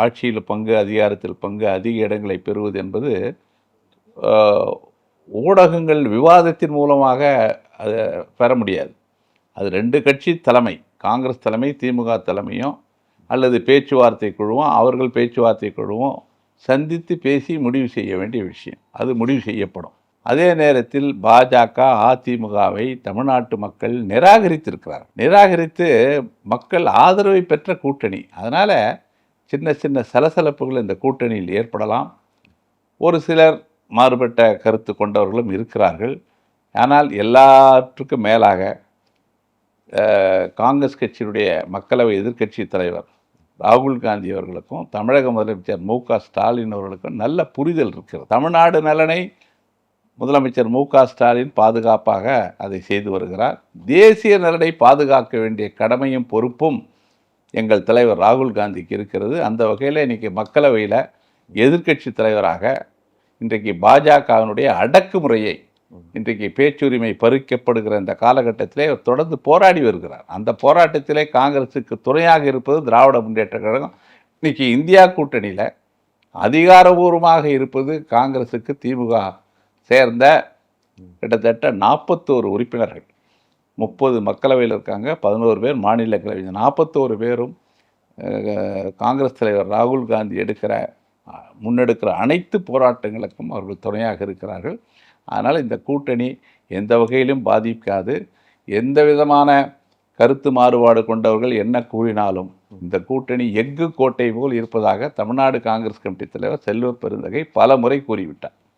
ஆட்சியில் பங்கு, அதிகாரத்தில் பங்கு, அதிக இடங்களை பெறுவது என்பது ஊடகங்கள் விவாதத்தின் மூலமாக அதை பெற முடியாது. அது 2 கட்சி தலைமை, காங்கிரஸ் தலைமை, திமுக தலைமையும் அல்லது பேச்சுவார்த்தை குழுவும், அவர்கள் பேச்சுவார்த்தை குழுவும் சந்தித்து பேசி முடிவு செய்ய வேண்டிய விஷயம். அது முடிவு செய்யப்படும். அதே நேரத்தில் பாஜக, அதிமுகவை தமிழ்நாட்டு மக்கள் நிராகரித்து மக்கள் ஆதரவை பெற்ற கூட்டணி. அதனால் சின்ன சின்ன சலசலப்புகள் இந்த கூட்டணியில் ஏற்படலாம். ஒரு சிலர் மாறுபட்ட கருத்து கொண்டவர்களும் இருக்கிறார்கள். ஆனால் எல்லாற்றுக்கும் மேலாக காங்கிரஸ் கட்சியினுடைய மக்களவை எதிர்க்கட்சி தலைவர் ராகுல் காந்தி அவர்களுக்கும் தமிழக முதலமைச்சர் மு.க.ஸ்டாலின் அவர்களுக்கும் நல்ல புரிதல் இருக்கிறது. தமிழ்நாடு நலனை முதலமைச்சர் மு.க.ஸ்டாலின் பாதுகாப்பாக அதை செய்து வருகிறார். தேசிய நலனை பாதுகாக்க வேண்டிய கடமையும் பொறுப்பும் எங்கள் தலைவர் ராகுல் காந்திக்கு இருக்கிறது. அந்த வகையில் இன்றைக்கி மக்களவையில் எதிர்க்கட்சி தலைவராக இன்றைக்கு பாஜகவினுடைய அடக்குமுறையை, இன்றைக்கு பேச்சுரிமை பறிக்கப்படுகிற இந்த காலகட்டத்திலே தொடர்ந்து போராடி வருகிறார். அந்த போராட்டத்திலே காங்கிரஸுக்கு துணையாக இருப்பது திராவிட முன்னேற்ற கழகம். இன்றைக்கி இந்தியா கூட்டணியில் அதிகாரபூர்வமாக இருப்பது காங்கிரஸுக்கு திமுக சேர்ந்த கிட்டத்தட்ட 41 உறுப்பினர்கள். 30 மக்களவையில் இருக்காங்க, 11 பேர் மாநிலங்களவை. 41 பேரும் காங்கிரஸ் தலைவர் ராகுல் காந்தி முன்னெடுக்கிற அனைத்து போராட்டங்களுக்கும் அவர்கள் துணையாக இருக்கிறார்கள். அதனால் இந்த கூட்டணி எந்த வகையிலும் பாதிக்காது. எந்த விதமான கருத்து மாறுபாடு கொண்டவர்கள் என்ன கூறினாலும் இந்த கூட்டணி எஃகு கோட்டை போல் இருப்பதாக தமிழ்நாடு காங்கிரஸ் கமிட்டி தலைவர் செல்வ பெருந்தகை பல முறை கூறிவிட்டார்.